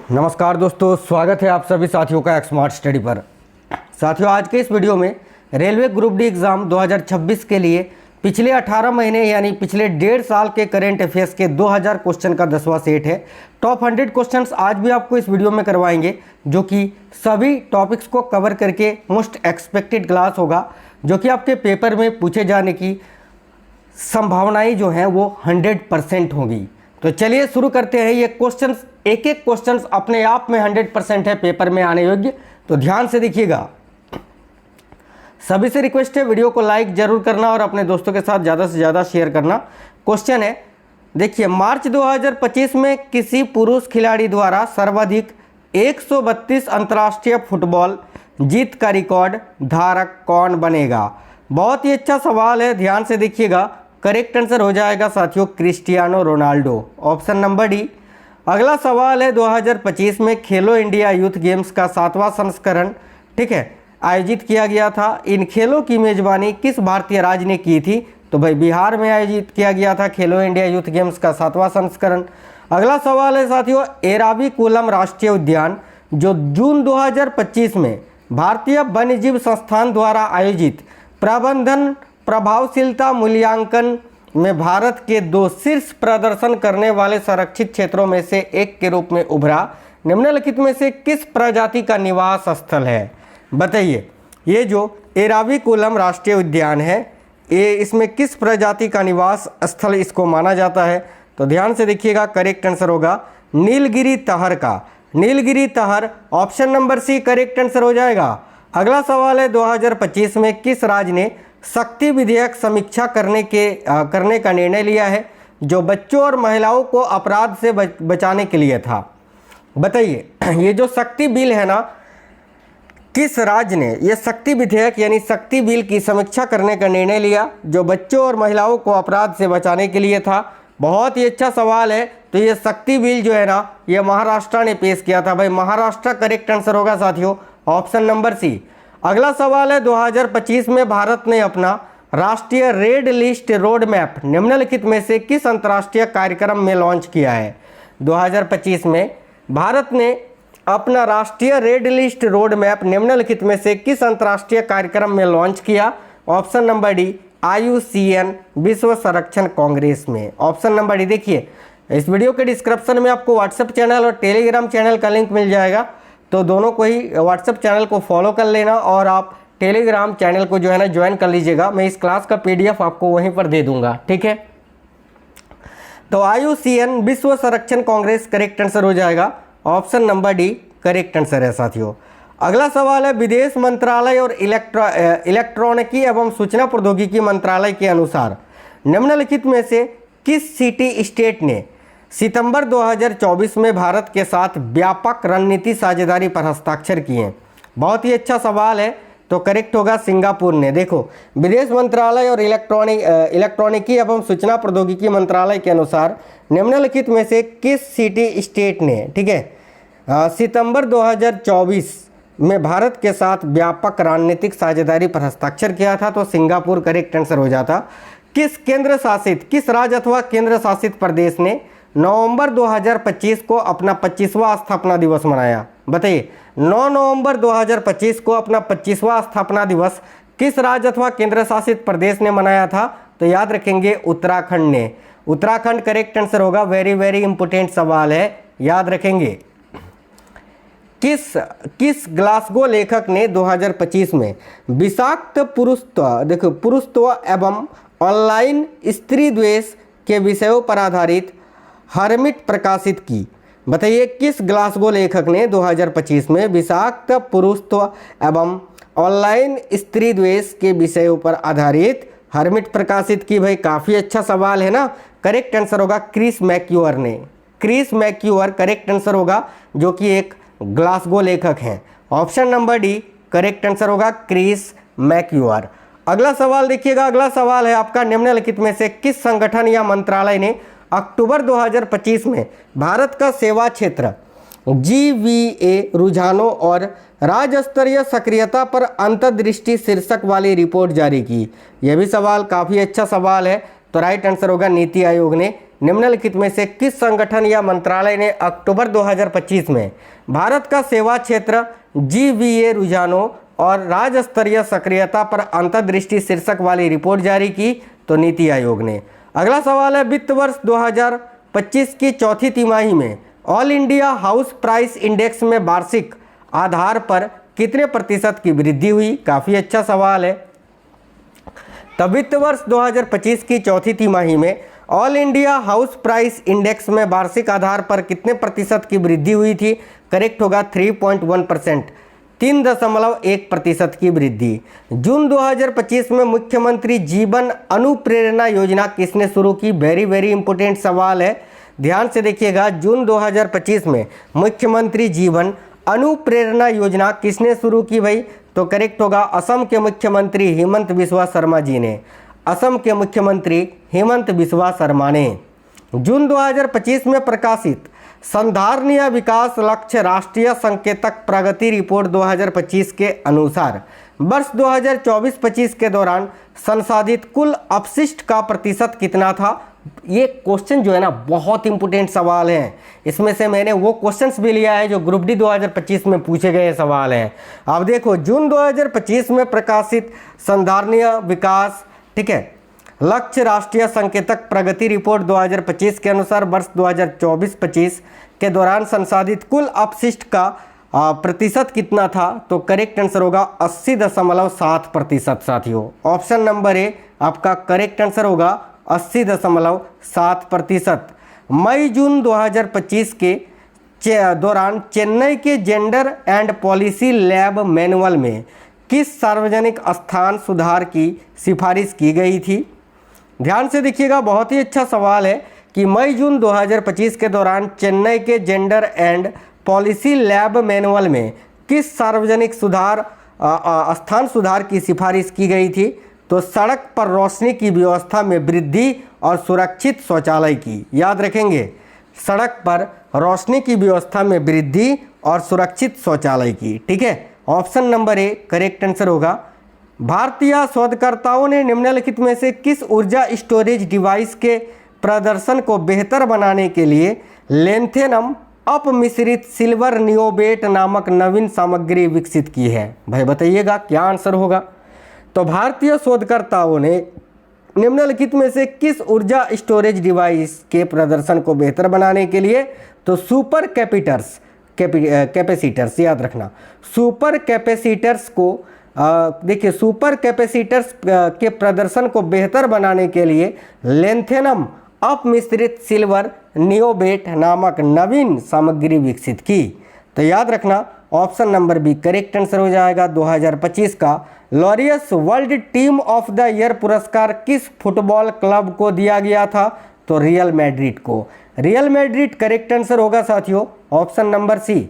नमस्कार दोस्तों, स्वागत है आप सभी साथियों का स्मार्ट स्टडी पर। साथियों, आज के इस वीडियो में रेलवे ग्रुप डी एग्ज़ाम 2026 के लिए पिछले 18 महीने यानी पिछले 1.5 साल के करेंट अफेयर्स के 2000 क्वेश्चन का 10वां सेट है। टॉप 100 क्वेश्चंस आज भी आपको इस वीडियो में करवाएंगे, जो कि सभी टॉपिक्स को कवर करके मोस्ट एक्सपेक्टेड क्लास होगा, जो कि आपके पेपर में पूछे जाने की संभावनाएं जो हैं वो 100% होगी। तो चलिए शुरू करते हैं। ये क्वेश्चंस एक क्वेश्चंस अपने आप में 100% है पेपर में आने योग्य, तो ध्यान से देखिएगा। सभी से रिक्वेस्ट है वीडियो को लाइक जरूर करना और अपने दोस्तों के साथ ज़्यादा से ज़्यादा शेयर करना। क्वेश्चन है, देखिए, मार्च 2025 में किसी पुरुष खिलाड़ी द्वारा सर्वाधिक 132 अंतर्राष्ट्रीय फुटबॉल जीत का रिकॉर्ड धारक कौन बनेगा? बहुत ही अच्छा सवाल है, ध्यान से देखिएगा। करेक्ट आंसर हो जाएगा साथियों Cristiano Ronaldo, option number D. अगला सवाल है, 2025 में खेलो इंडिया यूथ गेम्स का 7वां संस्करण आयोजित किया गया था। इन खेलों की मेजबानी किस भारतीय राज्य ने की थी? तो भाई बिहार में आयोजित किया गया था खेलो इंडिया यूथ गेम्स का 7वां संस्करण। अगला सवाल है साथियों, एराविकुलम राष्ट्रीय उद्यान जो जून 2025 में भारतीय वन्यजीव संस्थान द्वारा आयोजित प्रबंधन प्रभावशीलता मूल्यांकन में भारत के 2 शीर्ष प्रदर्शन करने वाले संरक्षित क्षेत्रों में से एक के रूप में उभरा, निम्नलिखित में से किस प्रजाति का निवास स्थल है? बताइए, ये जो एराविकुलम राष्ट्रीय उद्यान है, ये इसमें किस प्रजाति का निवास स्थल इसको माना जाता है? तो ध्यान से देखिएगा, करेक्ट आंसर होगा नीलगिरी तहर का। Nilgiri tahr, option number C correct answer हो जाएगा। अगला सवाल है, 2025 में किस राज्य ने शक्ति विधेयक समीक्षा करने का निर्णय लिया है, जो बच्चों और महिलाओं को अपराध से बचाने के लिए था? बताइए, ये जो शक्ति बिल है ना, किस राज्य ने ये शक्ति विधेयक यानी शक्ति बिल की समीक्षा करने का निर्णय लिया, जो बच्चों और महिलाओं को अपराध से बचाने के लिए था? बहुत ही अच्छा सवाल है। तो ये शक्ति बिल जो है ना, ये महाराष्ट्र ने पेश किया था। भाई महाराष्ट्र करेक्ट आंसर होगा साथियों, ऑप्शन नंबर सी। अगला सवाल है, 2025 में भारत ने अपना राष्ट्रीय रेड लिस्ट रोड मैप निम्नलिखित में से किस अंतर्राष्ट्रीय कार्यक्रम में लॉन्च किया है? 2025 में भारत ने अपना राष्ट्रीय रेड लिस्ट रोड मैप निम्नलिखित में से किस अंतर्राष्ट्रीय कार्यक्रम में लॉन्च किया? ऑप्शन नंबर डी, IUCN विश्व संरक्षण कांग्रेस में। Option number D. देखिए, इस वीडियो के डिस्क्रिप्शन में आपको व्हाट्सएप चैनल और टेलीग्राम चैनल का लिंक मिल जाएगा, तो दोनों को ही व्हाट्सएप चैनल को फॉलो कर लेना और आप टेलीग्राम चैनल को जो है ना ज्वाइन कर लीजिएगा। मैं इस क्लास का PDF आपको वहीं पर दे दूंगा, ठीक है। तो IUCN विश्व संरक्षण कांग्रेस करेक्ट आंसर हो जाएगा, option number D correct answer है साथियों। अगला सवाल है, विदेश मंत्रालय और इलेक्ट्रॉनिकी एवं सूचना प्रौद्योगिकी मंत्रालय के अनुसार निम्नलिखित में से किस सिटी स्टेट ने सितंबर 2024 में भारत के साथ व्यापक रणनीति साझेदारी पर हस्ताक्षर किए? बहुत ही अच्छा सवाल है, तो करेक्ट होगा सिंगापुर ने। देखो, विदेश मंत्रालय और इलेक्ट्रॉनिकी एवं सूचना प्रौद्योगिकी मंत्रालय के अनुसार निम्नलिखित में से किस सिटी स्टेट ने सितंबर 2024 में भारत के साथ व्यापक रणनीतिक साझेदारी पर हस्ताक्षर किया था? तो सिंगापुर करेक्ट आंसर हो जाता। किस राज्य अथवा केंद्र शासित प्रदेश ने नवंबर 2025 को अपना 25वां स्थापना दिवस मनाया? बताइए, 9 नवंबर 2025 को अपना 25वां स्थापना दिवस किस राज्य अथवा केंद्र शासित प्रदेश ने मनाया था? तो याद रखेंगे उत्तराखंड ने। उत्तराखंड करेक्ट आंसर होगा। वेरी वेरी इंपॉर्टेंट सवाल है, याद रखेंगे। किस ग्लासगो लेखक ने 2025 में विषाक्त पुरुषत्व एवं ऑनलाइन स्त्री द्वेष के विषयों पर आधारित हर्मिट प्रकाशित की? बताइए, किस ग्लासगो लेखक ने 2025 में विषाक्त पुरुषत्व एवं ऑनलाइन स्त्री द्वेष के विषयों पर आधारित हर्मिट प्रकाशित की? भाई काफ़ी अच्छा सवाल है ना। करेक्ट आंसर होगा क्रिस मैक्यूअर ने। क्रिस मैक्यूअर करेक्ट आंसर होगा, जो कि एक ग्लासगो लेखक हैं। Option number D correct answer होगा क्रिस मैक्यूअर। अगला सवाल देखिएगा, अगला सवाल है आपका, निम्नलिखित में से किस संगठन या मंत्रालय ने अक्टूबर 2025 में भारत का सेवा क्षेत्र GVA रुझानों और राज्य स्तरीय सक्रियता पर अंतर्दृष्टि शीर्षक वाली रिपोर्ट जारी की? यह भी सवाल काफ़ी अच्छा सवाल है, तो राइट आंसर होगा नीति आयोग ने निम्नलिखित में से किस संगठन या मंत्रालय ने अक्टूबर 2025 में भारत का सेवा क्षेत्र जीवीए रुझानों और राज्य स्तरीय सक्रियता पर अंतर्दृष्टि शीर्षक वाली रिपोर्ट जारी की? तो नीति आयोग ने। अगला सवाल है, वित्त वर्ष 2025 की चौथी तिमाही में all India house price index में वार्षिक आधार पर कितने प्रतिशत की वृद्धि हुई? काफ़ी अच्छा सवाल है। तब वित्त वर्ष 2025 की चौथी तिमाही में all India house price index में वार्षिक आधार पर कितने प्रतिशत की वृद्धि हुई थी? करेक्ट होगा 3.1%, 3.1% की वृद्धि। जून 2025 में मुख्यमंत्री जीवन अनुप्रेरणा योजना किसने शुरू की? वेरी वेरी इंपॉर्टेंट सवाल है, ध्यान से देखिएगा। जून 2025 में मुख्यमंत्री जीवन अनुप्रेरणा योजना किसने शुरू की भाई? तो करेक्ट होगा असम के मुख्यमंत्री हेमंत बिस्वा शर्मा जी ने। असम के मुख्यमंत्री हेमंत बिस्वा शर्मा ने। जून 2025 में प्रकाशित संधारणीय विकास लक्ष्य राष्ट्रीय संकेतक प्रगति रिपोर्ट 2025 के अनुसार वर्ष 2024-25 के दौरान संसाधित कुल अपशिष्ट का प्रतिशत कितना था? ये क्वेश्चन जो है ना बहुत इंपॉर्टेंट सवाल है। इसमें से मैंने वो क्वेश्चंस भी लिया है जो ग्रुप डी 2025 में पूछे गए सवाल हैं। अब देखो, जून 2025 में प्रकाशित संधारणीय विकास, ठीक है, लक्ष्य राष्ट्रीय संकेतक प्रगति रिपोर्ट 2025 के अनुसार वर्ष 2024-25 के दौरान संसाधित कुल अपशिष्ट का प्रतिशत कितना था? तो करेक्ट आंसर होगा 80.7% साथियों। ऑप्शन नंबर ए आपका करेक्ट आंसर होगा 80.7%। मई जून 2025 के दौरान चेन्नई के gender and policy lab manual में किस सार्वजनिक स्थान सुधार की सिफारिश की गई थी? ध्यान से देखिएगा, बहुत ही अच्छा सवाल है कि मई जून 2025 के दौरान चेन्नई के gender and policy lab manual में किस सार्वजनिक स्थान सुधार की सिफारिश की गई थी? तो सड़क पर रोशनी की व्यवस्था में वृद्धि और सुरक्षित शौचालय की। याद रखेंगे, सड़क पर रोशनी की व्यवस्था में वृद्धि और सुरक्षित शौचालय की, ठीक है। Option number A correct answer होगा। भारतीय शोधकर्ताओं ने निम्नलिखित में से किस ऊर्जा स्टोरेज डिवाइस के प्रदर्शन को बेहतर बनाने के लिए लेंथेनम अपमिश्रित सिल्वर नियोबेट नामक नवीन सामग्री विकसित की है? भाई बताइएगा क्या आंसर होगा। तो भारतीय शोधकर्ताओं ने निम्नलिखित में से किस ऊर्जा स्टोरेज डिवाइस के प्रदर्शन को बेहतर बनाने के लिए? तो सुपर कैपेसिटर्स, याद रखना, सुपर कैपेसिटर्स को देखिए, सुपर कैपेसिटर्स के प्रदर्शन को बेहतर बनाने के लिए लेंथेनम अपमिश्रित सिल्वर नियोबेट नामक नवीन सामग्री विकसित की। तो याद रखना option number B correct answer हो जाएगा। 2025 का Laureus World Team of the Year पुरस्कार किस फुटबॉल क्लब को दिया गया था? तो रियल मैड्रिड को। रियल मैड्रिड करेक्ट आंसर होगा साथियों, ऑप्शन नंबर सी।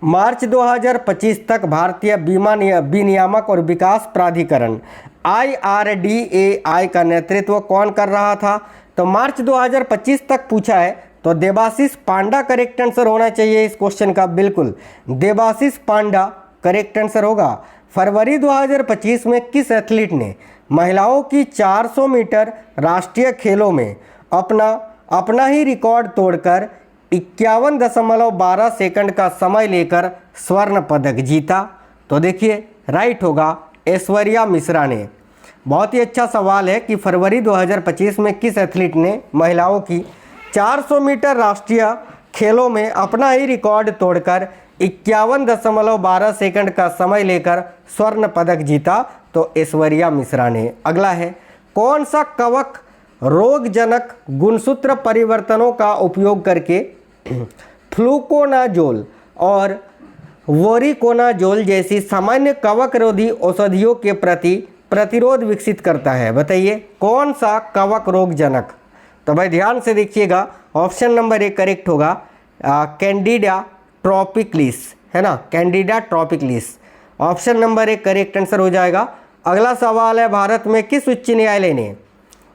मार्च 2025 तक भारतीय बीमा विनियामक और विकास प्राधिकरण IRDAI का नेतृत्व कौन कर रहा था? तो मार्च 2025 तक पूछा है, तो देबाशीष पांडा करेक्ट आंसर होना चाहिए इस क्वेश्चन का, बिल्कुल देबाशीष पांडा करेक्ट आंसर होगा। फरवरी 2025 में किस एथलीट ने महिलाओं की 400 मीटर राष्ट्रीय खेलों में अपना ही रिकॉर्ड तोड़कर 51.12 सेकंड का समय लेकर स्वर्ण पदक जीता? तो देखिए राइट होगा ऐश्वर्या मिश्रा ने। बहुत ही अच्छा सवाल है कि फरवरी 2025 में किस एथलीट ने महिलाओं की 400 मीटर राष्ट्रीय खेलों में अपना ही रिकॉर्ड तोड़कर 51.12 सेकंड का समय लेकर स्वर्ण पदक जीता? तो ऐश्वर्या मिश्रा ने। अगला है, कौन सा कवक रोगजनक गुणसूत्र परिवर्तनों का उपयोग करके फ्लूकोनाजोल और वोरिकोनाजोल जैसी सामान्य कवक रोधी औषधियों के प्रति प्रतिरोध विकसित करता है? बताइए कौन सा कवक रोगजनक? तो भाई ध्यान से देखिएगा, ऑप्शन नंबर ए करेक्ट होगा, कैंडिडा ट्रॉपिकलिस, है ना, candida tropicalis. Option number A correct answer हो जाएगा। अगला सवाल है, भारत में किस उच्च न्यायालय ने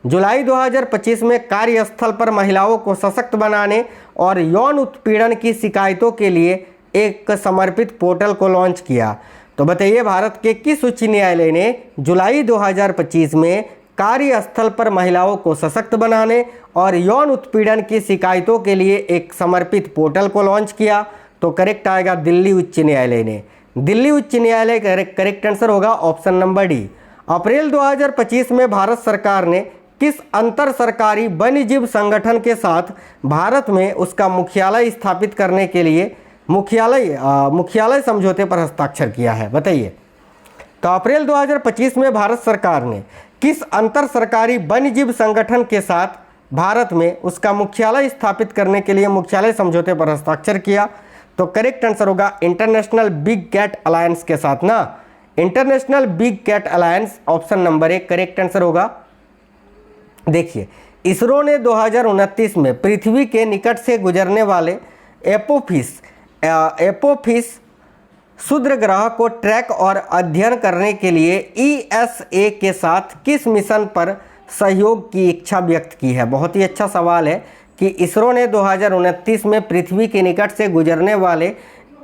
जुलाई 2025 में कार्यस्थल पर महिलाओं को सशक्त बनाने और यौन उत्पीड़न की शिकायतों के लिए एक समर्पित पोर्टल को लॉन्च किया? तो बताइए भारत के किस उच्च न्यायालय ने जुलाई 2025 में कार्यस्थल पर महिलाओं को सशक्त बनाने और यौन उत्पीड़न की शिकायतों के लिए एक समर्पित पोर्टल को लॉन्च किया। तो करेक्ट आएगा दिल्ली उच्च न्यायालय ने। दिल्ली उच्च न्यायालय करेक्ट आंसर होगा ऑप्शन नंबर डी। अप्रैल 2025 में भारत सरकार ने किस अंतर सरकारी वन्यजीव संगठन के साथ भारत में उसका मुख्यालय स्थापित करने के लिए मुख्यालय समझौते पर हस्ताक्षर किया है? बताइए। तो अप्रैल 2025 में भारत सरकार ने किस अंतर सरकारी वन्यजीव संगठन के साथ भारत में उसका मुख्यालय स्थापित करने के लिए मुख्यालय समझौते पर हस्ताक्षर किया? तो करेक्ट आंसर होगा इंटरनेशनल बिग कैट अलायंस के साथ ना। International Big Cat Alliance option number 1 correct answer होगा। देखिए, इसरो ने 2029 में पृथ्वी के निकट से गुजरने वाले एपोफिस क्षुद्र ग्रह को ट्रैक और अध्ययन करने के लिए ESA के साथ किस मिशन पर सहयोग की इच्छा व्यक्त की है? बहुत ही अच्छा सवाल है कि इसरो ने 2029 में पृथ्वी के निकट से गुजरने वाले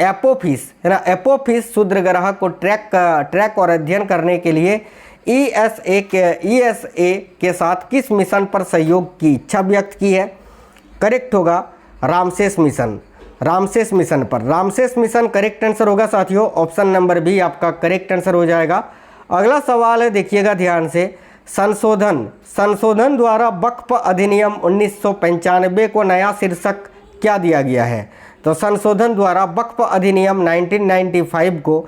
एपोफिस क्षुद्र ग्रह को ट्रैक और अध्ययन करने के लिए ESA के साथ किस मिशन पर सहयोग की इच्छा व्यक्त की है? करेक्ट होगा रामसेस मिशन। रामसेस मिशन पर, रामसेस मिशन करेक्ट आंसर होगा साथियों। ऑप्शन नंबर बी आपका करेक्ट आंसर हो जाएगा। अगला सवाल है, देखिएगा ध्यान से। संशोधन द्वारा वक्फ अधिनियम 1995 को नया शीर्षक क्या दिया गया है? तो संशोधन द्वारा वक्फ अधिनियम 1995 को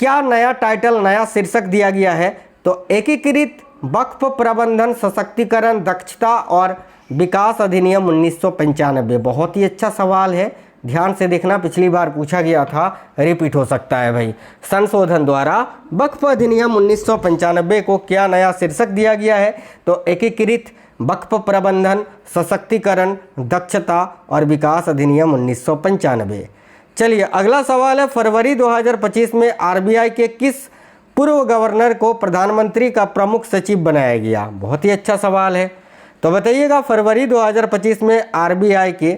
क्या नया टाइटल, नया शीर्षक दिया गया है? तो एकीकृत वक्फ प्रबंधन, सशक्तिकरण, दक्षता और विकास अधिनियम 1995। बहुत ही अच्छा सवाल है, ध्यान से देखना, पिछली बार पूछा गया था, रिपीट हो सकता है भाई। संशोधन द्वारा वक्फ अधिनियम 1995 को क्या नया शीर्षक दिया गया है? तो एकीकृत वक्फ प्रबंधन, सशक्तिकरण, दक्षता और विकास अधिनियम 1995। चलिए अगला सवाल है, फरवरी 2025 में RBI के किस पूर्व गवर्नर को प्रधानमंत्री का प्रमुख सचिव बनाया गया? बहुत ही अच्छा सवाल है। तो बताइएगा, फरवरी 2025 में RBI के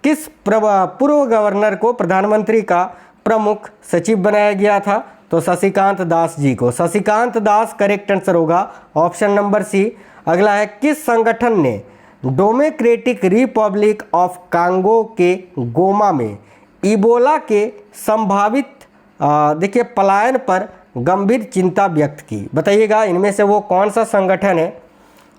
किस पूर्व गवर्नर को प्रधानमंत्री का प्रमुख सचिव बनाया गया था? तो शशिकांत दास जी को। शशिकांत दास करेक्ट आंसर होगा, ऑप्शन नंबर सी। अगला है, किस संगठन ने डेमोक्रेटिक रिपब्लिक ऑफ कांगो के गोमा में इबोला के संभावित देखिए पलायन पर गंभीर चिंता व्यक्त की? बताइएगा, इनमें से वो कौन सा संगठन है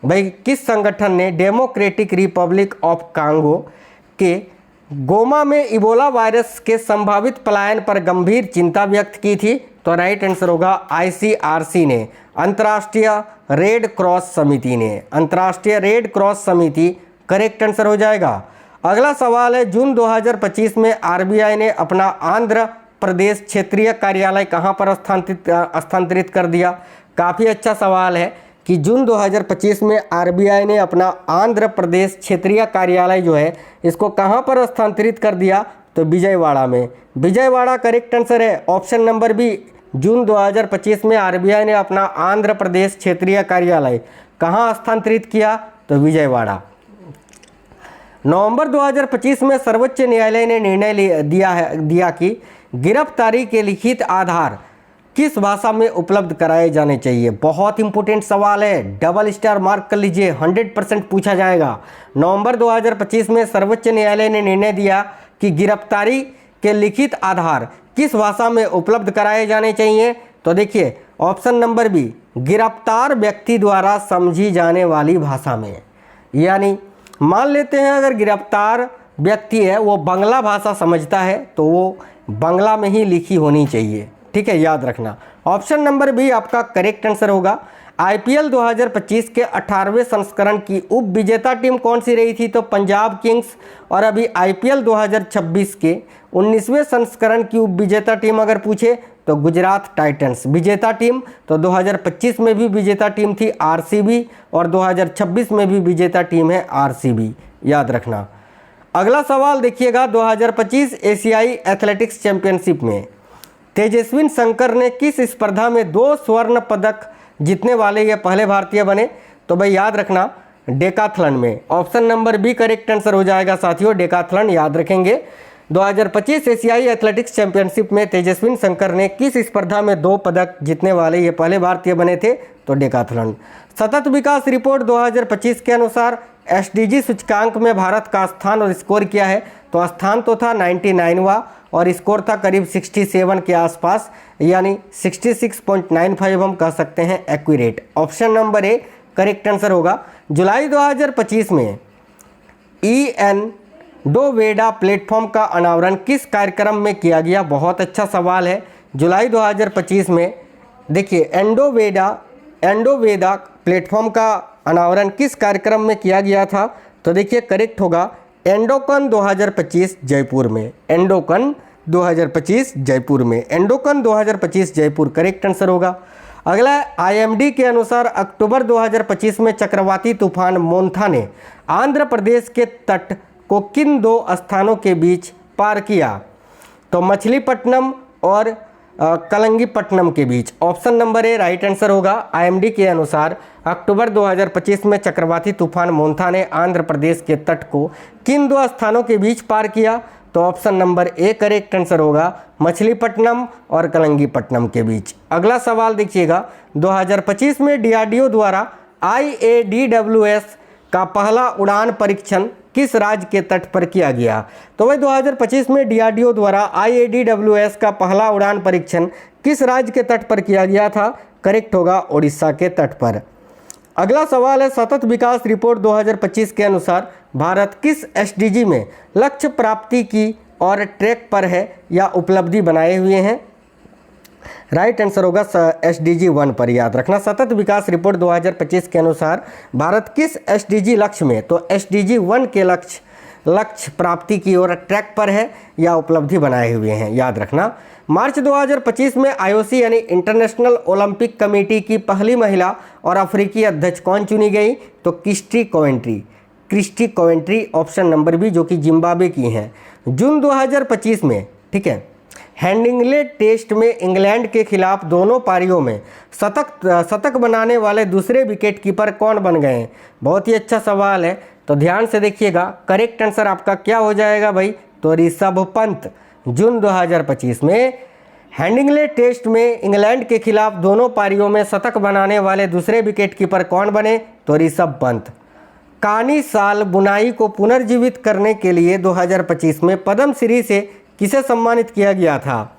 भाई? किस संगठन ने डेमोक्रेटिक रिपब्लिक ऑफ कांगो के गोमा में इबोला वायरस के संभावित पलायन पर गंभीर चिंता व्यक्त की थी? तो राइट आंसर होगा ICRC ने, अंतर्राष्ट्रीय रेड क्रॉस समिति ने। अंतर्राष्ट्रीय रेड क्रॉस समिति करेक्ट आंसर हो जाएगा। अगला सवाल है, जून 2025 में RBI ने अपना आंध्र प्रदेश क्षेत्रीय कार्यालय कहां पर स्थानांतरित कर दिया? काफ़ी अच्छा सवाल है कि जून 2025 में RBI ने अपना आंध्र प्रदेश क्षेत्रीय कार्यालय जो है इसको कहां पर स्थानांतरित कर दिया? तो विजयवाड़ा में। विजयवाड़ा करेक्ट आंसर है, ऑप्शन नंबर बी। जून 2025 में RBI ने अपना आंध्र प्रदेश क्षेत्रीय कार्यालय कहां स्थानांतरित किया? तो विजयवाड़ा। नवंबर 2025 में सर्वोच्च न्यायालय ने निर्णय दिया कि गिरफ्तारी के लिखित आधार किस भाषा में उपलब्ध कराए जाने चाहिए? बहुत इंपॉर्टेंट सवाल है, डबल स्टार मार्क कर लीजिए, 100% पूछा जाएगा। नवंबर 2025 में सर्वोच्च न्यायालय ने निर्णय दिया कि गिरफ्तारी के लिखित आधार किस भाषा में उपलब्ध कराए जाने चाहिए? तो देखिए ऑप्शन नंबर बी, गिरफ्तार व्यक्ति द्वारा समझी जाने वाली भाषा में। यानी मान लेते हैं अगर गिरफ्तार व्यक्ति है वो बांग्ला भाषा समझता है तो वो बांग्ला में ही लिखी होनी चाहिए, ठीक है, याद रखना। ऑप्शन नंबर बी आपका करेक्ट आंसर होगा। IPL 2025 के 18वें संस्करण की उप विजेता टीम कौन सी रही थी? तो पंजाब किंग्स। और अभी IPL 2026 के 19वें संस्करण की उप विजेता टीम अगर पूछे तो गुजरात टाइटंस विजेता टीम। तो 2025 में भी विजेता टीम थी RCB और 2026 में भी विजेता टीम है RCB, याद रखना। अगला सवाल देखिएगा, 2025 एशियाई एथलेटिक्स चैंपियनशिप में तेजस्विन शंकर ने किस स्पर्धा में 2 स्वर्ण पदक जीतने वाले ये पहले भारतीय बने? तो भाई याद रखना, डेकाथलन में। Option number B correct answer हो जाएगा साथियों, डेकाथलन याद रखेंगे। 2025 एशियाई एथलेटिक्स चैंपियनशिप में तेजस्विन शंकर ने किस स्पर्धा में 2 पदक जीतने वाले ये पहले भारतीय बने थे? तो डेकाथलॉन। सतत विकास रिपोर्ट 2025 के अनुसार एसडीजी सूचकांक में भारत का स्थान और स्कोर क्या है? तो स्थान तो था 99वां और स्कोर था करीब 67 के आसपास, यानी 66.95 हम कह सकते हैं accurate. Option number A correct answer होगा। जुलाई 2025 में एंडोवेडा प्लेटफॉर्म का अनावरण किस कार्यक्रम में किया गया? बहुत अच्छा सवाल है। जुलाई 2025 में देखिए एंडोवेडा प्लेटफॉर्म का अनावरण किस कार्यक्रम में किया गया था? तो देखिए करेक्ट होगा एंडोकन 2025 जयपुर में। एंडोकन 2025 जयपुर में। एंडोकन 2025 जयपुर करेक्ट आंसर होगा। अगला आईएमडी के अनुसार अक्टूबर 2025 में चक्रवाती तूफान मोंथा ने आंध्र प्रदेश के तट को किन 2 स्थानों के बीच पार किया? तो मछलीपट्टनम और कलंगीपट्टनम के बीच। Option number A right answer होगा। आईएमडी के अनुसार अक्टूबर 2025 में चक्रवाती तूफान मोंथा ने आंध्र प्रदेश के तट को किन 2 स्थानों के बीच पार किया? तो option number A correct answer होगा, मछलीपट्टनम और कलंगीपट्टनम के बीच। अगला सवाल देखिएगा, 2025 में डीआरडीओ द्वारा IADWS का पहला उड़ान परीक्षण किस राज्य के तट पर किया गया? तो वही 2025 में डीआरडीओ द्वारा IADWS का पहला उड़ान परीक्षण किस राज्य के तट पर किया गया था? करेक्ट होगा उड़ीसा के तट पर। अगला सवाल है, सतत विकास रिपोर्ट 2025 के अनुसार भारत किस एसडीजी में लक्ष्य प्राप्ति की और ट्रैक पर है या उपलब्धि बनाए हुए हैं? राइट आंसर होगा SDG 1 पर। याद रखना, सतत विकास रिपोर्ट 2025 के अनुसार भारत किस SDG लक्ष्य में? तो SDG 1 के लक्ष्य प्राप्ति की ओर ट्रैक पर है या उपलब्धि बनाए हुए हैं। याद रखना, मार्च 2025 में IOC यानी इंटरनेशनल ओलंपिक कमेटी की पहली महिला और अफ्रीकी अध्यक्ष कौन चुनी गई? तो Kirsty Coventry option number B, जो कि जिम्बाब्वे की हैं। जून 2025 में, ठीक है, हेडिंग्ले टेस्ट में इंग्लैंड के खिलाफ दोनों पारियों में शतक बनाने वाले दूसरे विकेट कीपर कौन बन गए? बहुत ही अच्छा सवाल है, तो ध्यान से देखिएगा। करेक्ट आंसर आपका क्या हो जाएगा भाई? तो ऋषभ पंत। जून 2025 में हेडिंग्ले टेस्ट में इंग्लैंड के खिलाफ दोनों पारियों में शतक बनाने वाले दूसरे विकेट कीपर कौन बने? तो ऋषभ पंत। कानी साल बुनाई को पुनर्जीवित करने के लिए 2025 में पद्मश्री से किसे सम्मानित किया गया था?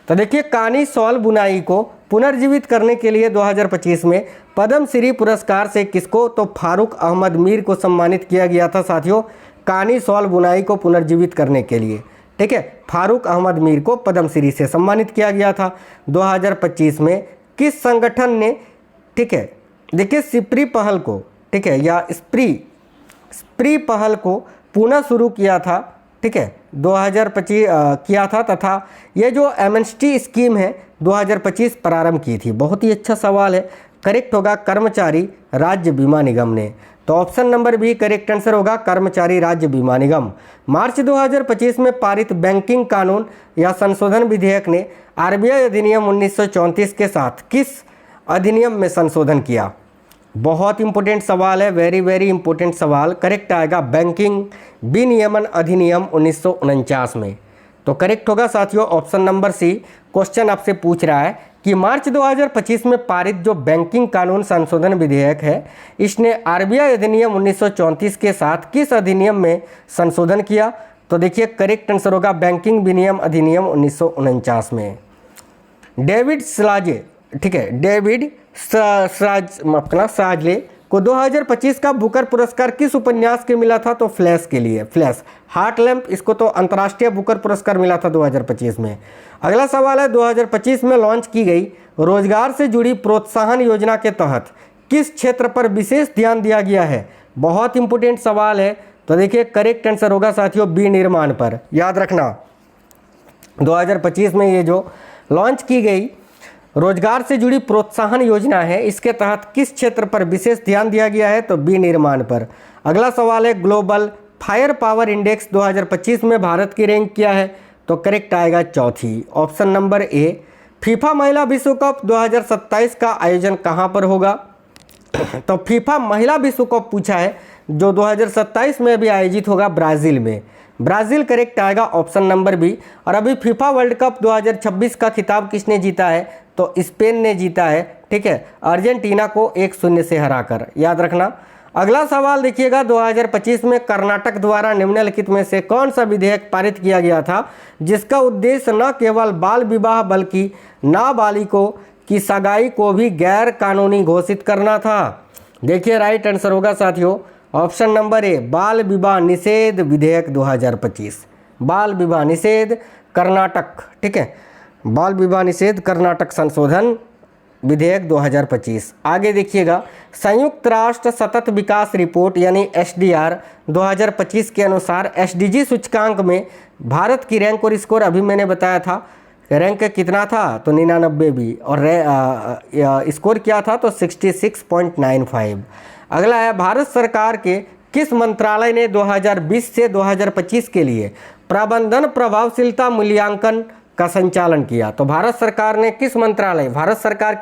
तो देखिए, कानी सॉल बुनाई को पुनर्जीवित करने के लिए 2025 में पद्मश्री पुरस्कार से किसको? तो फारूक अहमद मीर को सम्मानित किया गया था साथियों, कानी सॉल बुनाई को पुनर्जीवित करने के लिए। ठीक है, फारूक अहमद मीर को पद्मश्री से सम्मानित किया गया था। 2025 में किस संगठन ने, ठीक है, देखिए सिप्री पहल को, ठीक है, या स्प्री पहल को पुनः शुरू किया था, ठीक है, 2025 किया था, तथा ये जो एमएनएसटी स्कीम है 2025 प्रारंभ की थी। बहुत ही अच्छा सवाल है, करेक्ट होगा कर्मचारी राज्य बीमा निगम ने। तो option number B correct answer होगा, कर्मचारी राज्य बीमा निगम। मार्च 2025 में पारित बैंकिंग कानून या संशोधन विधेयक ने आरबीआई अधिनियम 1934 के साथ किस अधिनियम में संशोधन किया? बहुत इंपॉर्टेंट सवाल है, वेरी इंपॉर्टेंट सवाल। करेक्ट आएगा बैंकिंग विनियमन अधिनियम 1949 में। तो करेक्ट होगा साथियों ऑप्शन नंबर सी। क्वेश्चन आपसे पूछ रहा है कि मार्च 2025 में पारित जो बैंकिंग कानून संशोधन विधेयक है, इसने आरबीआई अधिनियम 1934 के साथ किस अधिनियम में संशोधन किया? तो देखिए करेक्ट आंसर होगा बैंकिंग विनियम अधिनियम 1949 में। डेविड स्लाजे, ठीक है, डेविड साजले को 2025 का बुकर पुरस्कार किस उपन्यास के मिला था? तो फ्लैश के लिए, फ्लैश हार्ट लैम्प, इसको तो अंतर्राष्ट्रीय बुकर पुरस्कार मिला था 2025 में। अगला सवाल है, 2025 में लॉन्च की गई रोजगार से जुड़ी प्रोत्साहन योजना के तहत किस क्षेत्र पर विशेष ध्यान दिया गया है? बहुत इंपॉर्टेंट सवाल है, तो देखिए करेक्ट आंसर होगा साथियों विनिर्माण पर। याद रखना, 2025 में ये जो लॉन्च की गई रोजगार से जुड़ी प्रोत्साहन योजना है, इसके तहत किस क्षेत्र पर विशेष ध्यान दिया गया है? तो विनिर्माण पर। अगला सवाल है, ग्लोबल फायर पावर इंडेक्स 2025 में भारत की रैंक क्या है? तो करेक्ट आएगा चौथी, ऑप्शन नंबर ए। फीफा महिला विश्व कप 2027 का आयोजन कहां पर होगा? तो फीफा महिला विश्व कप पूछा है, जो 2027 में भी आयोजित होगा ब्राज़ील में। ब्राज़ील करेक्ट आएगा, ऑप्शन नंबर बी। और अभी फीफा वर्ल्ड कप 2026 का खिताब किसने जीता है? तो स्पेन ने जीता है, ठीक है, अर्जेंटीना को 1-0 से हराकर, याद रखना। अगला सवाल देखिएगा, 2025 में कर्नाटक द्वारा निम्नलिखित में से कौन सा विधेयक पारित किया गया था जिसका उद्देश्य न केवल बाल विवाह बल्कि नाबालिगों की सगाई को भी गैर कानूनी घोषित करना था? देखिए राइट आंसर होगा साथियों ऑप्शन नंबर ए, बाल विवाह निषेध विधेयक 2025। बाल विवाह निषेध कर्नाटक, ठीक है, बाल विवाह निषेध कर्नाटक संशोधन विधेयक 2025। आगे देखिएगा, संयुक्त राष्ट्र सतत विकास रिपोर्ट यानी एसडीआर 2025 के अनुसार एसडीजी सूचकांक में भारत की रैंक और स्कोर अभी मैंने बताया था रैंक कितना था, तो 99 भी, और स्कोर क्या था तो 66.95। अगला है, भारत सरकार के किस मंत्रालय ने 2020 से 2025 के लिए प्रबंधन प्रभावशीलता मूल्यांकन का संचालन किया? तो भारत सरकार के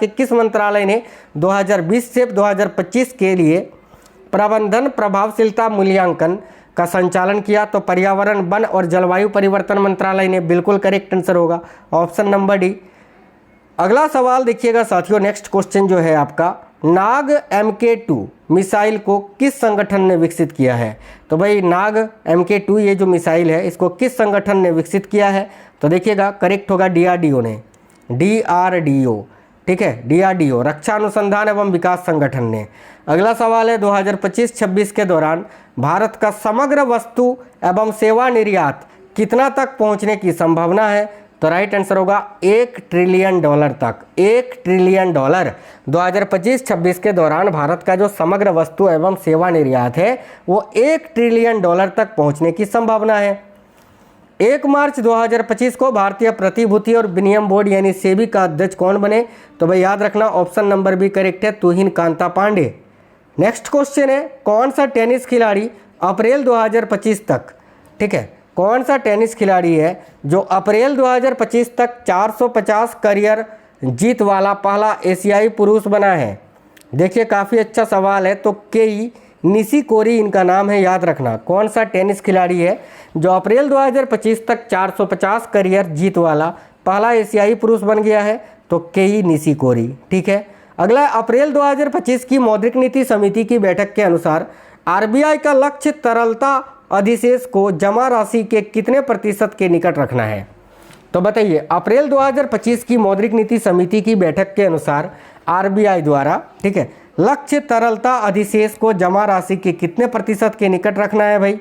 किस मंत्रालय ने 2020 से 2025 के लिए प्रबंधन प्रभावशीलता मूल्यांकन का संचालन किया? तो पर्यावरण, वन और जलवायु परिवर्तन मंत्रालय ने, बिल्कुल करेक्ट आंसर होगा ऑप्शन नंबर डी। अगला सवाल देखिएगा साथियों, नेक्स्ट क्वेश्चन जो है आपका, नाग MK2 मिसाइल को किस संगठन ने विकसित किया है? तो भाई नाग MK2 ये जो मिसाइल है इसको किस संगठन ने विकसित किया है? तो देखिएगा करेक्ट होगा DRDO ने, DRDO, ठीक है, DRDO रक्षा अनुसंधान एवं विकास संगठन ने। अगला सवाल है, 2025-26 के दौरान भारत का समग्र वस्तु एवं सेवा निर्यात कितना तक पहुंचने की संभावना है? तो राइट आंसर होगा $1 ट्रिलियन तक। $1 ट्रिलियन 2025-26 के दौरान भारत का जो समग्र वस्तु एवं सेवा निर्यात है वो $1 ट्रिलियन तक पहुंचने की संभावना है। 1 मार्च 2025 को भारतीय प्रतिभूति और विनिमय बोर्ड यानी सेबी का अध्यक्ष कौन बने? तो भाई याद रखना ऑप्शन नंबर बी करेक्ट है, तुहिन कांता पांडे। नेक्स्ट क्वेश्चन है, कौन सा टेनिस खिलाड़ी अप्रैल 2025 तक, ठीक है, कौन सा टेनिस खिलाड़ी है जो अप्रैल 2025 तक 450 करियर जीत वाला पहला एशियाई पुरुष बना है? देखिए काफ़ी अच्छा सवाल है। तो केई निशिकोरी इनका नाम है, याद रखना। कौन सा टेनिस खिलाड़ी है जो अप्रैल 2025 तक 450 करियर जीत वाला पहला एशियाई पुरुष बन गया है? तो केई निशिकोरी, ठीक है। अगला, अप्रैल 2025 की मौद्रिक नीति समिति की बैठक के अनुसार आरबीआई का लक्ष्य तरलता अधिशेष को जमा राशि के कितने प्रतिशत के निकट रखना है? तो बताइए, अप्रैल 2025 की मौद्रिक नीति समिति की बैठक के अनुसार आरबीआई द्वारा, ठीक है, लक्ष्य तरलता अधिशेष को जमा राशि के कितने प्रतिशत के निकट रखना है भाई?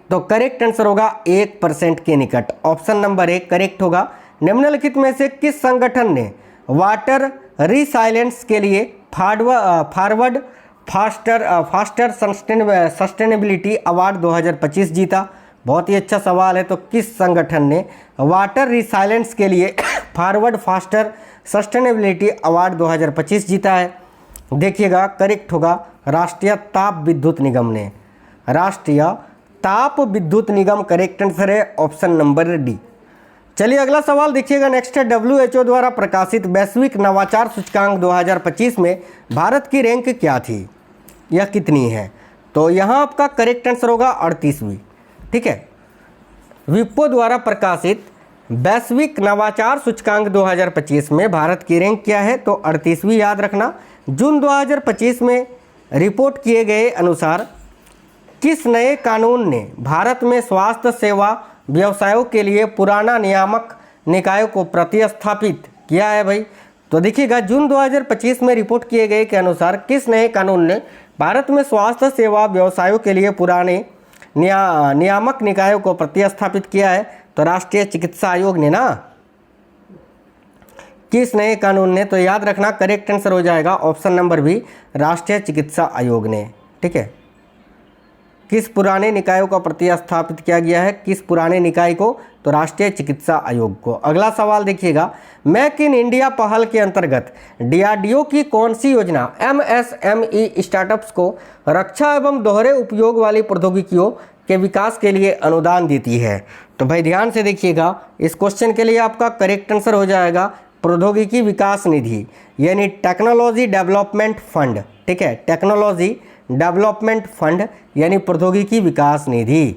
तो करेक्ट आंसर होगा 1% के निकट, ऑप्शन नंबर 1 करेक्ट होगा। निम्नलिखित में से किस संगठन ने वाटर रिसाइलेंस के लिए फॉरवर्ड फास्टर सस्टेनेबिलिटी अवार्ड 2025 जीता? बहुत ही अच्छा सवाल है। तो किस संगठन ने वाटर रिसाइलेंस के लिए फॉरवर्ड फास्टर सस्टेनेबिलिटी अवार्ड 2025 जीता है? देखिएगा करेक्ट होगा राष्ट्रीय ताप विद्युत निगम ने। राष्ट्रीय ताप विद्युत निगम करेक्ट आंसर है, ऑप्शन नंबर डी। चलिए अगला सवाल देखिएगा, नेक्स्ट है, WHO द्वारा प्रकाशित वैश्विक नवाचार सूचकांक 2025 में भारत की रैंक क्या थी? यह कितनी है? तो यहाँ आपका करेक्ट आंसर होगा 38वीं, ठीक है। विप्रो द्वारा प्रकाशित वैश्विक नवाचार सूचकांक 2025 में भारत की रैंक क्या है? तो 38वीं, याद रखना। जून 2025 में रिपोर्ट किए गए अनुसार किस नए कानून ने भारत में स्वास्थ्य सेवा व्यवसायों के लिए पुराना नियामक निकायों को प्रतिस्थापित किया है भाई? तो देखिएगा, जून 2025 में रिपोर्ट किए गए के अनुसार किस नए कानून ने भारत में स्वास्थ्य सेवा व्यवसायों के लिए पुराने नियामक निकायों को प्रतिस्थापित किया है? तो राष्ट्रीय चिकित्सा आयोग ने ना। किस नए कानून ने? तो याद रखना करेक्ट आंसर हो जाएगा ऑप्शन नंबर बी, राष्ट्रीय चिकित्सा आयोग ने, ठीक है। किस पुराने निकायों को प्रतिस्थापित किया गया है? किस पुराने निकाय को? तो राष्ट्रीय चिकित्सा आयोग को। अगला सवाल देखिएगा, मेक इन इंडिया पहल के अंतर्गत DRDO की कौन सी योजना MSME स्टार्टअप्स को रक्षा एवं दोहरे उपयोग वाली प्रौद्योगिकियों के विकास के लिए अनुदान देती है? तो भाई ध्यान से देखिएगा, इस क्वेश्चन के लिए आपका करेक्ट आंसर हो जाएगा प्रौद्योगिकी विकास निधि यानी टेक्नोलॉजी डेवलपमेंट फंड, ठीक है, टेक्नोलॉजी डेवलपमेंट फंड यानी प्रौद्योगिकी विकास निधि।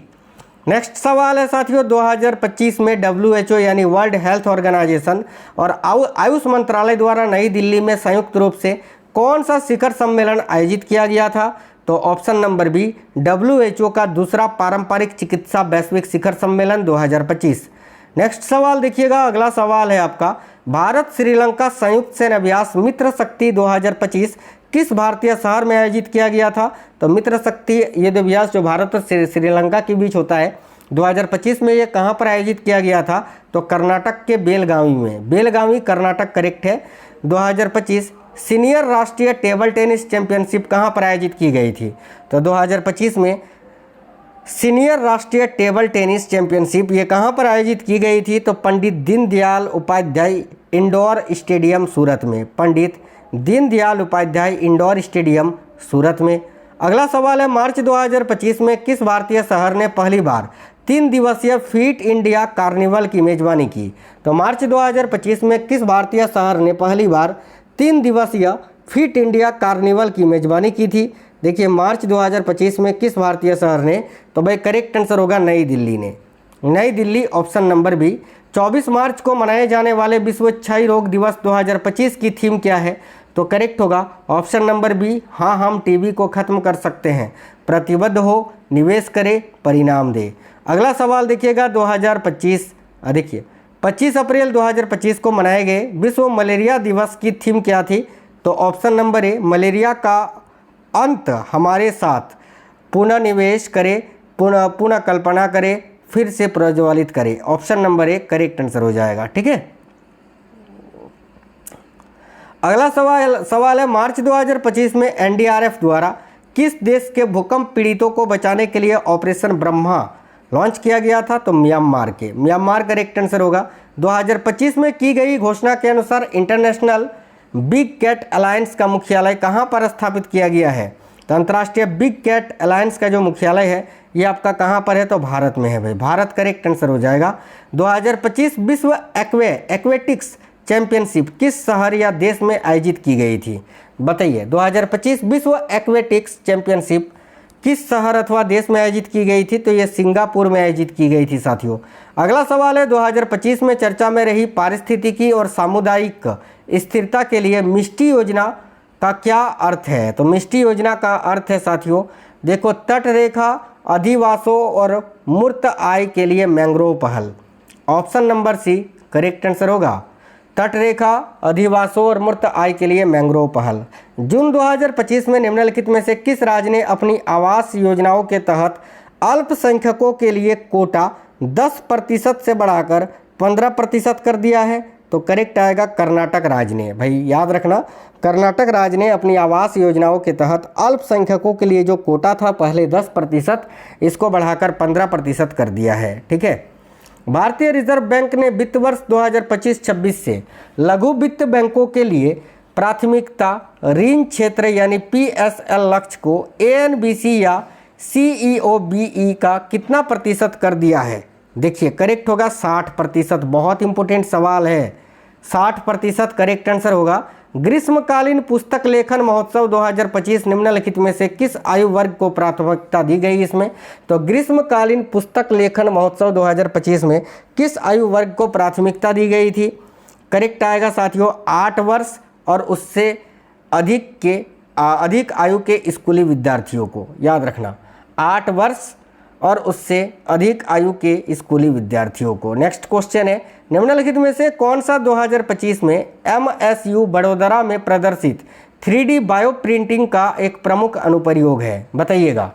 नेक्स्ट सवाल है साथियों, 2025 में WHO यानी वर्ल्ड हेल्थ ऑर्गेनाइजेशन और आयुष मंत्रालय द्वारा नई दिल्ली में संयुक्त रूप से कौन सा शिखर सम्मेलन आयोजित किया गया था? तो ऑप्शन नंबर बी, WHO का दूसरा पारंपरिक चिकित्सा वैश्विक शिखर सम्मेलन 2025। नेक्स्ट सवाल देखिएगा, अगला सवाल है आपका, भारत श्रीलंका संयुक्त सैन्य अभ्यास मित्र शक्ति 2025 किस भारतीय शहर में आयोजित किया गया था? तो मित्र शक्ति युद्ध अभ्यास जो भारत और श्रीलंका के बीच होता है 2025 में, ये कहाँ पर आयोजित किया गया था? तो कर्नाटक के बेलगावी में। बेलगावी कर्नाटक करेक्ट है। 2025 सीनियर राष्ट्रीय टेबल टेनिस चैंपियनशिप कहाँ पर आयोजित की गई थी? तो 2025 में सीनियर राष्ट्रीय टेबल टेनिस चैंपियनशिप ये कहाँ पर आयोजित की गई थी? तो पंडित दीनदयाल उपाध्याय इंडोर स्टेडियम सूरत में। पंडित दीनदयाल उपाध्याय इंडोर स्टेडियम सूरत में। अगला सवाल है, मार्च 2025 में किस भारतीय शहर ने पहली बार 3 दिवसीय फिट इंडिया कार्निवल की मेजबानी की? तो मार्च 2025 में किस भारतीय शहर ने पहली बार 3 दिवसीय फिट इंडिया कार्निवल की मेजबानी की थी? देखिए मार्च 2025 में किस भारतीय शहर ने? तो भाई करेक्ट आंसर होगा नई दिल्ली ने। नई दिल्ली, ऑप्शन नंबर बी। 24 मार्च को मनाए जाने वाले विश्व क्षय रोग दिवस 2025 की थीम क्या है? तो करेक्ट होगा ऑप्शन नंबर बी, हाँ हम टीबी को खत्म कर सकते हैं। प्रतिबद्ध हो, निवेश करें, परिणाम दे। अगला सवाल देखिएगा, 2025 देखिए 25 अप्रैल 2025 को मनाए गए विश्व मलेरिया दिवस की थीम क्या थी? तो ऑप्शन नंबर ए, मलेरिया का अंत हमारे साथ, पुनः निवेश करें, पुनः कल्पना करें, फिर से प्रज्वलित करें। Option number A correct answer हो जाएगा। ठीक है, अगला सवाल है, मार्च 2025 में एनडीआरएफ द्वारा किस देश के भूकंप पीड़ितों को बचाने के लिए ऑपरेशन ब्रह्मा लॉन्च किया गया था? तो म्यांमार के। म्यांमार करेक्ट आंसर होगा। 2025 में की गई घोषणा के अनुसार इंटरनेशनल बिग कैट अलायंस का मुख्यालय कहाँ पर स्थापित किया गया है? तो अंतर्राष्ट्रीय बिग कैट अलायंस का जो मुख्यालय है ये आपका कहाँ पर है? तो भारत में है भाई, भारत करेक्ट आंसर हो जाएगा। 2025 विश्व एक्वेटिक्स चैंपियनशिप किस शहर या देश में आयोजित की गई थी? बताइए, 2025 विश्व एक्वेटिक्स चैंपियनशिप किस शहर अथवा देश में आयोजित की गई थी? तो ये सिंगापुर में आयोजित की गई थी साथियों। अगला सवाल है, 2025 में चर्चा में रही पारिस्थितिकी और सामुदायिक स्थिरता के लिए मिष्टी योजना का क्या अर्थ है? तो मिष्टी योजना का अर्थ है साथियों, देखो, तट रेखा, अधिवासों और मूर्त आय के लिए मैंग्रोव पहल। Option number C correct answer होगा। तट रेखा, अधिवासों और मूर्त आय के लिए मैंग्रोव पहल। जून 2025 में निम्नलिखित में से किस राज्य ने अपनी आवास योजनाओं के तहत अल्पसंख्यकों के लिए कोटा 10% से बढ़ाकर 15% कर दिया है? तो करेक्ट आएगा कर्नाटक राज्य ने। भाई याद रखना, कर्नाटक राज्य ने अपनी आवास योजनाओं के तहत अल्पसंख्यकों के लिए जो कोटा था पहले 10%, इसको बढ़ाकर 15% कर दिया है। ठीक है, भारतीय रिजर्व बैंक ने वित्त वर्ष 2025-26 से लघु वित्त बैंकों के लिए प्राथमिकता ऋण क्षेत्र यानी PSL लक्ष्य को ANBC या CEOBE का कितना प्रतिशत कर दिया है? देखिए करेक्ट होगा 60%। बहुत इंपॉर्टेंट सवाल है, 60% करेक्ट आंसर होगा। ग्रीष्मकालीन पुस्तक लेखन महोत्सव 2025 निम्नलिखित में से किस आयु वर्ग को प्राथमिकता दी गई इसमें? तो ग्रीष्मकालीन पुस्तक लेखन महोत्सव 2025 में किस आयु वर्ग को प्राथमिकता दी गई थी? करेक्ट आएगा साथियों 8 वर्ष और उससे अधिक आयु के स्कूली विद्यार्थियों को। याद रखना, 8 वर्ष और उससे अधिक आयु के स्कूली विद्यार्थियों को। नेक्स्ट क्वेश्चन है, निम्नलिखित में से कौन सा 2025 में MSU बड़ोदरा में प्रदर्शित 3D बायो प्रिंटिंग का एक प्रमुख अनुप्रयोग है? बताइएगा,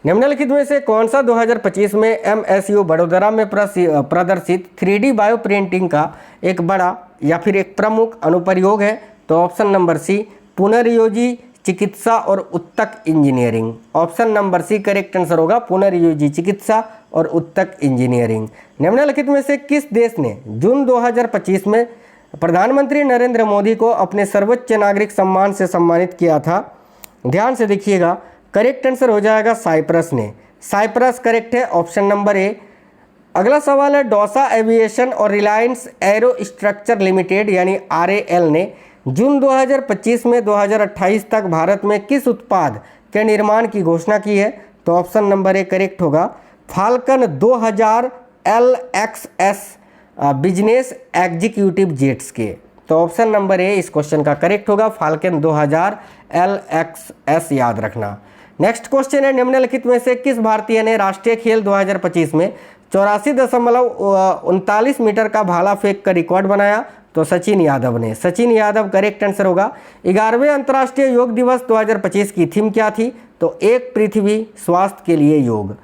निम्नलिखित में से कौन सा 2025 में MSU बड़ोदरा में प्रदर्शित 3D बायो प्रिंटिंग का एक बड़ा या फिर एक प्रमुख अनुप्रयोग है? तो ऑप्शन नंबर सी पुनर्योजी चिकित्सा और उत्तक engineering. Option number C correct answer होगा, पुनर्योजी चिकित्सा और उत्तक इंजीनियरिंग। निम्नलिखित में से किस देश ने जून 2025 में प्रधानमंत्री नरेंद्र मोदी को अपने सर्वोच्च नागरिक सम्मान से सम्मानित किया था? ध्यान से देखिएगा, करेक्ट आंसर हो जाएगा साइप्रस ने। साइप्रस करेक्ट है, ऑप्शन नंबर ए। अगला सवाल है, डोसा एविएशन और रिलायंस एरो स्ट्रक्चर लिमिटेड यानी RAL ने जून 2025 में 2028 तक भारत में किस उत्पाद के निर्माण की घोषणा की है? तो ऑप्शन नंबर ए करेक्ट होगा, falcon 2000 LXS business executive jets के। तो ऑप्शन नंबर ए इस क्वेश्चन का करेक्ट होगा, फाल्कन 2000 LXS याद रखना। नेक्स्ट क्वेश्चन है, निम्नलिखित में से किस भारतीय ने राष्ट्रीय खेल 2025 में 84.39 मीटर का भाला फेंक कर रिकॉर्ड बनाया? तो सचिन यादव ने। सचिन यादव करेक्ट आंसर होगा। 11वें अंतर्राष्ट्रीय योग दिवस 2025 की थीम क्या थी? तो एक पृथ्वी स्वास्थ्य के लिए योग।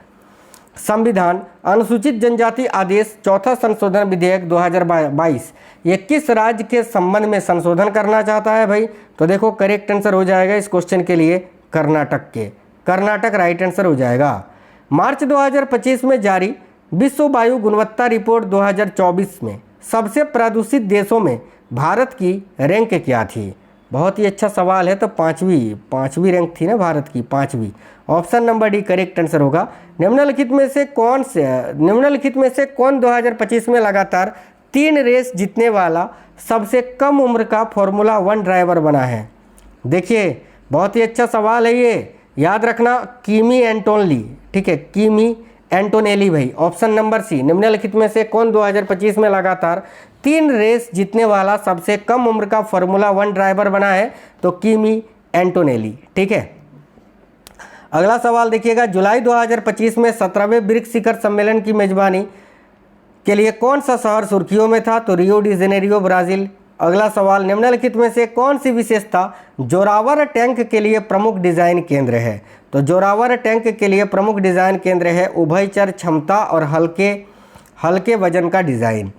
संविधान अनुसूचित जनजाति आदेश चौथा संशोधन विधेयक 2022 ये किस राज्य के संबंध में संशोधन करना चाहता है भाई? तो देखो करेक्ट आंसर हो जाएगा इस क्वेश्चन के लिए कर्नाटक के। कर्नाटक राइट आंसर हो जाएगा। मार्च 2025 में जारी विश्व वायु गुणवत्ता रिपोर्ट 2024 में सबसे प्रदूषित देशों में भारत की रैंक क्या थी? बहुत ही अच्छा सवाल है। तो पाँचवीं रैंक थी ना भारत की, पाँचवीं। Option number D correct answer होगा। निम्नलिखित में से कौन 2025 में लगातार 3 रेस जीतने वाला सबसे कम उम्र का फॉर्मूला 1 ड्राइवर बना है? देखिए बहुत ही अच्छा सवाल है ये, याद रखना, किमी एंटोनली। ठीक है, किमी एंटोनेली भाई। ऑप्शन नंबर सी, निम्नलिखित में से कौन 2025 में लगातार 3 रेस जीतने वाला सबसे कम उम्र का फॉर्मूला 1 ड्राइवर बना है? तो किमी एंटोनेली। ठीक है, अगला सवाल देखिएगा, जुलाई 2025 में 17वें ब्रिक्स शिखर सम्मेलन की मेजबानी के लिए कौन सा शहर सुर्खियों में था? तो रियो डी जेनेरियो ब्राजील। अगला सवाल, निम्नलिखित में से कौन सी विशेषता जोरावर टैंक के लिए प्रमुख डिजाइन केंद्र है? तो जोरावर टैंक के लिए प्रमुख डिजाइन केंद्र है उभयचर क्षमता और हल्के वजन का डिजाइन।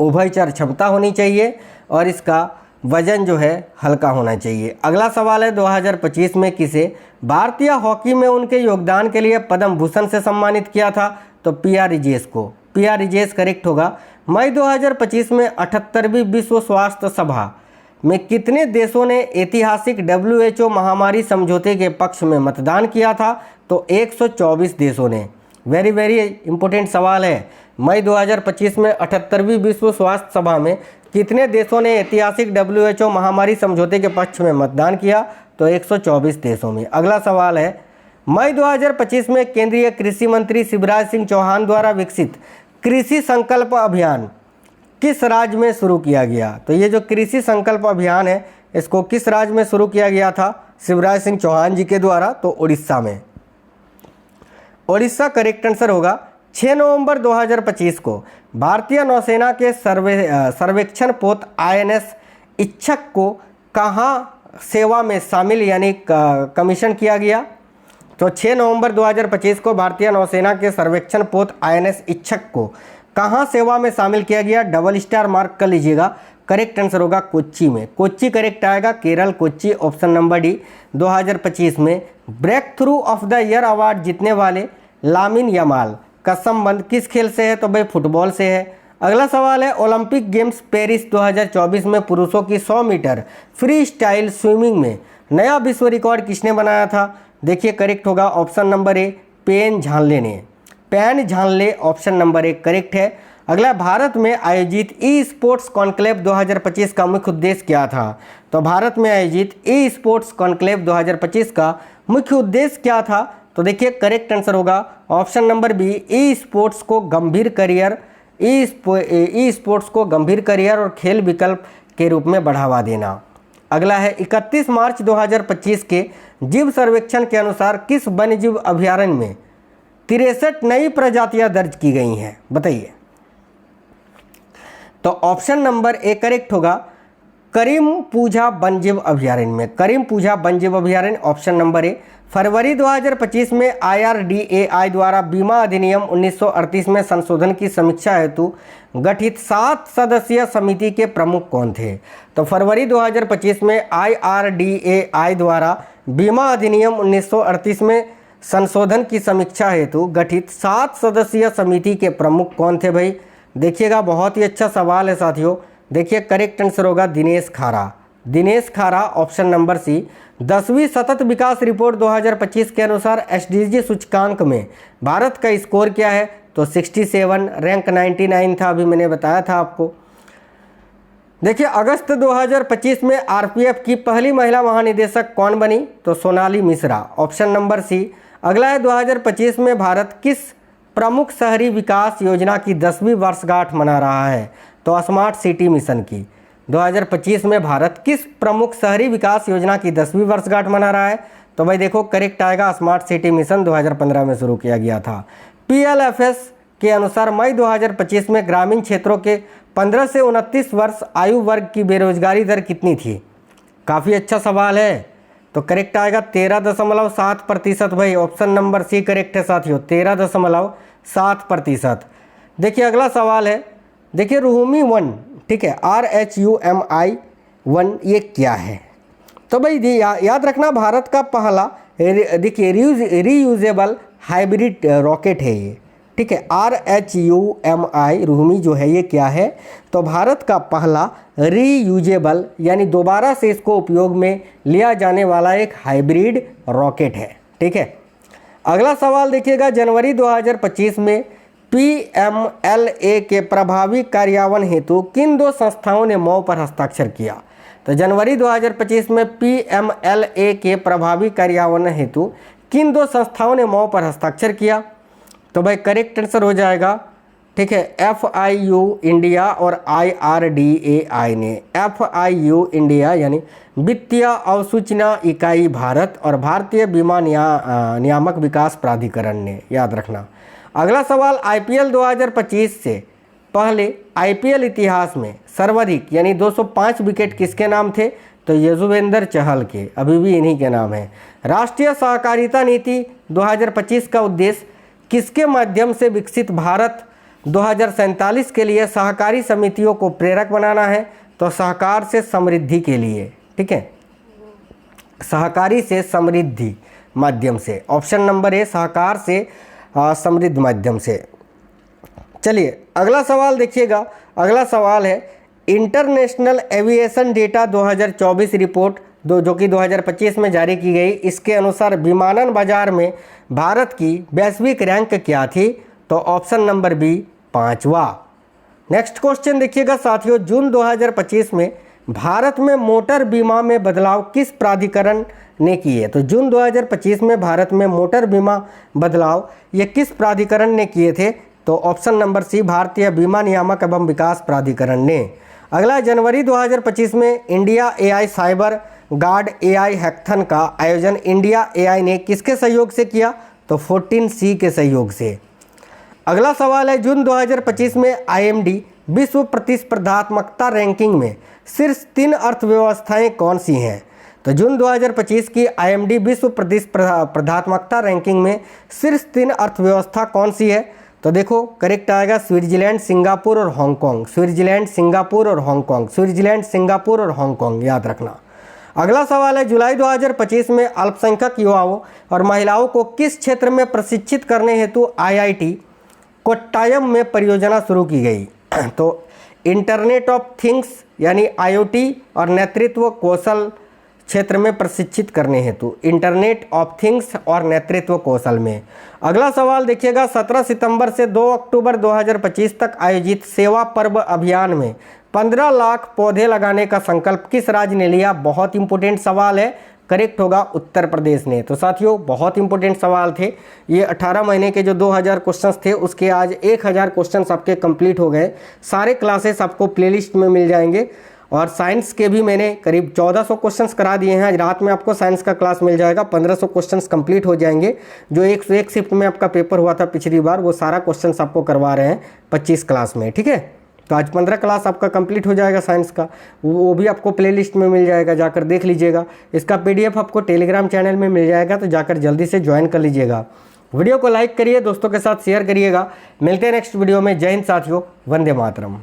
उभयचर क्षमता होनी चाहिए और इसका वजन जो है हल्का होना चाहिए। अगला सवाल है, 2025 में किसे भारतीय हॉकी में उनके योगदान के लिए पद्म भूषण से सम्मानित किया था? तो PR रिजेश को। PR रिजेश करेक्ट होगा। मई 2025 में 78वीं विश्व स्वास्थ्य सभा में कितने देशों ने ऐतिहासिक WHO महामारी समझौते के पक्ष में मतदान किया था? तो 124 देशों ने। वेरी इंपॉर्टेंट सवाल है। मई 2025 में 78वीं विश्व स्वास्थ्य सभा में कितने देशों ने ऐतिहासिक WHO महामारी समझौते के पक्ष में मतदान किया? तो 124 देशों में। अगला सवाल है, मई 2025 में केंद्रीय कृषि मंत्री शिवराज सिंह चौहान द्वारा विकसित कृषि संकल्प अभियान किस राज्य में शुरू किया गया? तो ये जो कृषि संकल्प अभियान है इसको किस राज्य में शुरू किया गया था शिवराज सिंह चौहान जी के द्वारा? तो उड़ीसा में। उड़ीसा करेक्ट आंसर होगा। 6 नवंबर 2025 को भारतीय नौसेना के सर्वेक्षण पोत INS इच्छक को कहाँ सेवा में शामिल यानी कमीशन किया गया? तो 6 नवंबर 2025 को भारतीय नौसेना के सर्वेक्षण पोत INS इच्छक को कहाँ सेवा में शामिल किया गया? डबल स्टार मार्क कर लीजिएगा। करेक्ट आंसर होगा कोच्चि में। कोच्चि करेक्ट आएगा, Kerala Kochi. Option number D. 2025 में breakthrough of the year award जीतने वाले लामिन यमाल का संबंध किस खेल से है? तो भाई फुटबॉल से है। अगला सवाल है, ओलंपिक गेम्स पेरिस 2024 में पुरुषों की 100 मीटर फ्री स्टाइल स्विमिंग में नया विश्व रिकॉर्ड किसने बनाया था? देखिए करेक्ट होगा ऑप्शन नंबर ए, पेन झानले ने। पेन झानले ऑप्शन नंबर 1 करेक्ट है। अगला, भारत में आयोजित ई स्पोर्ट्स कॉन्क्लेव 2025 का मुख्य उद्देश्य क्या था? तो भारत में आयोजित ई स्पोर्ट्स कॉन्क्लेव 2025 का मुख्य उद्देश्य क्या था? तो देखिए करेक्ट आंसर होगा option number B, esports को गंभीर करियर और खेल विकल्प के रूप में बढ़ावा देना। अगला है, 31 मार्च 2025 के जीव सर्वेक्षण के अनुसार किस वन्य जीव अभयारण्य में 63 नई प्रजातियां दर्ज की गई हैं? बताइए। तो ऑप्शन नंबर ए करेक्ट होगा, करीम पूजा वन्यजीव अभयारण्य में। करीम पूजा वन्यजीव अभयारण्य ऑप्शन नंबर ए। फरवरी 2025 में IRDAI द्वारा बीमा अधिनियम 1938 में संशोधन की समीक्षा हेतु गठित 7 सदस्यीय समिति के प्रमुख कौन थे? तो फरवरी 2025 में IRDAI द्वारा बीमा अधिनियम 1938 में संशोधन की समीक्षा हेतु गठित 7 सदस्यीय समिति के प्रमुख कौन थे भाई? देखिएगा बहुत ही अच्छा सवाल है साथियों। देखिए करेक्ट आंसर होगा दिनेश खारा। दिनेश खारा ऑप्शन नंबर सी। 10वीं सतत विकास रिपोर्ट 2025 के अनुसार SDG सूचकांक में भारत का स्कोर क्या है? तो 67, रैंक 99 था, अभी मैंने बताया था आपको। देखिए अगस्त 2025 में RPF की पहली महिला महानिदेशक कौन बनी? तो Sonali Mishra. Option number C. अगला है 2025 में भारत किस प्रमुख शहरी विकास योजना की 10वीं वर्षगांठ मना रहा है? तो स्मार्ट सिटी मिशन की। 2025 में भारत किस प्रमुख शहरी विकास योजना की 10वीं वर्षगांठ मना रहा है? तो भाई देखो करेक्ट आएगा स्मार्ट सिटी मिशन 2015 में शुरू किया गया था। PLFS के अनुसार मई 2025 में ग्रामीण क्षेत्रों के 15 से 29 वर्ष आयु वर्ग की बेरोजगारी दर कितनी थी? काफ़ी अच्छा सवाल है। तो करेक्ट आएगा 13.7%। भाई ऑप्शन नंबर सी करेक्ट है साथियों, 13.7%। देखिए अगला सवाल है, देखिए रूमी 1, ठीक है, RHUMI 1 ये क्या है? तो भाई याद रखना भारत का पहला देखिए रीयूजेबल हाइब्रिड रॉकेट है ये, ठीक है। RHUMI रूमी जो है ये क्या है? तो भारत का पहला रीयूजेबल यानी दोबारा से इसको उपयोग में लिया जाने वाला एक हाइब्रिड रॉकेट है, ठीक है। अगला सवाल देखिएगा, जनवरी 2025 में PMLA के प्रभावी कार्यान्वयन हेतु किन 2 संस्थाओं ने मौ पर हस्ताक्षर किया? तो जनवरी 2025 में PMLA के प्रभावी कार्यान्वयन हेतु किन 2 संस्थाओं ने मौ पर हस्ताक्षर किया? तो भाई करेक्ट आंसर हो जाएगा, ठीक है, FIU इंडिया और IRDAI ने। FIU इंडिया यानी वित्तीय अवसूचना इकाई भारत और भारतीय बीमा नियामक विकास प्राधिकरण ने, याद रखना। अगला सवाल, IPL 2025 से पहले IPL इतिहास में सर्वाधिक यानी 205 विकेट किसके नाम थे? तो युजवेंद्र चहल के, अभी भी इन्हीं के नाम है। राष्ट्रीय सहकारिता नीति 2025 का उद्देश्य किसके माध्यम से विकसित भारत 2047 के लिए सहकारी समितियों को प्रेरक बनाना है? तो सहकार से समृद्धि के लिए, ठीक है, सहकारी से समृद्धि माध्यम से। ऑप्शन नंबर ए सहकार से समृद्ध माध्यम से। चलिए अगला सवाल देखिएगा, अगला सवाल है इंटरनेशनल एविएशन डेटा 2024 रिपोर्ट जो कि 2025 में जारी की गई, इसके अनुसार विमानन बाजार में भारत की वैश्विक रैंक क्या थी? तो ऑप्शन नंबर बी 5वां। नेक्स्ट क्वेश्चन देखिएगा साथियों, जून 2025 में भारत में मोटर बीमा में बदलाव किस प्राधिकरण ने किए? तो जून 2025 में भारत में मोटर बीमा बदलाव ये किस प्राधिकरण ने किए थे? तो ऑप्शन नंबर सी भारतीय बीमा नियामक एवं विकास प्राधिकरण ने। अगला, जनवरी 2025 में India AI cyber guard AI हैकथन का आयोजन इंडिया AI ने किसके सहयोग से किया? तो 14C के सहयोग से। अगला सवाल है, जून 2025 में IMD विश्व प्रतिस्पर्धात्मकता रैंकिंग में शीर्ष 3 अर्थव्यवस्थाएं कौन सी हैं? तो जून 2025 की IMD विश्व प्रतिस्पर्धात्मकता रैंकिंग में शीर्ष 3 अर्थव्यवस्था कौन सी है? तो देखो करेक्ट आएगा स्विट्जरलैंड, सिंगापुर और हांगकांग। स्विट्जरलैंड, सिंगापुर और हांगकांग। स्विट्जरलैंड, सिंगापुर और हांगकांग, याद रखना। अगला सवाल है, जुलाई 2025 में अल्पसंख्यक युवाओं और महिलाओं को किस क्षेत्र में प्रशिक्षित करने हेतु IIT कोट्टायम में परियोजना शुरू की गई? तो इंटरनेट ऑफ थिंग्स यानी IoT और नेतृत्व कौशल क्षेत्र में प्रशिक्षित करने हेतु, इंटरनेट ऑफ थिंग्स और नेतृत्व कौशल में। अगला सवाल देखिएगा, 17 सितंबर से 2 अक्टूबर 2025 तक आयोजित सेवा पर्व अभियान में 15 लाख पौधे लगाने का संकल्प किस राज्य ने लिया? बहुत इंपॉर्टेंट सवाल है, करेक्ट होगा उत्तर प्रदेश ने। तो साथियों बहुत इंपॉर्टेंट सवाल थे ये। 18 महीने के जो 2000 क्वेश्चंस थे उसके आज 1000 क्वेश्चंस आपके कंप्लीट हो गए। सारे क्लासेस आपको प्लेलिस्ट में मिल जाएंगे और साइंस के भी मैंने करीब 1400 क्वेश्चंस करा दिए हैं। आज रात में आपको साइंस का क्लास मिल जाएगा, 1500 क्वेश्चंस कंप्लीट हो जाएंगे। जो 101 शिफ्ट में आपका पेपर हुआ था पिछली बार, वो सारा क्वेश्चंस आपको करवा रहे हैं 25 क्लास में, ठीक है। तो आज 15 क्लास आपका कंप्लीट हो जाएगा साइंस का, वो भी आपको प्लेलिस्ट में मिल जाएगा, जाकर देख लीजिएगा। इसका PDF आपको टेलीग्राम चैनल में मिल जाएगा, तो जाकर जल्दी से ज्वाइन कर लीजिएगा। वीडियो को लाइक करिए, दोस्तों के साथ शेयर करिएगा। मिलते हैं नेक्स्ट वीडियो में। जय हिंद साथियों, वंदे मातरम।